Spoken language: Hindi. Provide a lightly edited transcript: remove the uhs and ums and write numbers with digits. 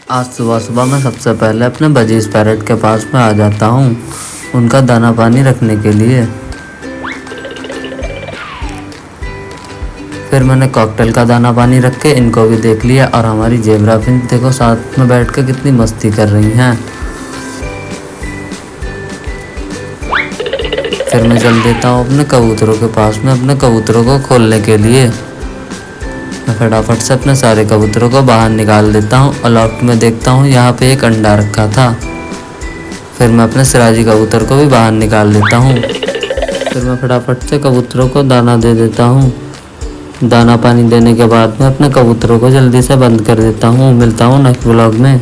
आज सुबह सुबह मैं सबसे पहले अपने बजीज पैरट के पास में आ जाता हूँ उनका दाना पानी रखने के लिए। फिर मैंने कॉकटेल का दाना पानी रख के इनको भी देख लिया और हमारी जेब्रा फिंच देखो साथ में बैठ के कितनी मस्ती कर रही हैं। फिर मैं चल देता हूँ अपने कबूतरों के पास में अपने कबूतरों को खोलने के लिए। मैं फटाफट से अपने सारे कबूतरों को बाहर निकाल देता हूँ और लॉफ्ट में देखता हूँ यहाँ पे एक अंडा रखा था। फिर मैं अपने सिराजी कबूतर को भी बाहर निकाल देता हूँ। फिर मैं फटाफट से कबूतरों को दाना दे देता हूँ। दाना पानी देने के बाद मैं अपने कबूतरों को जल्दी से बंद कर देता हूँ। मिलता हूँ नेक्स्ट व्लॉग में।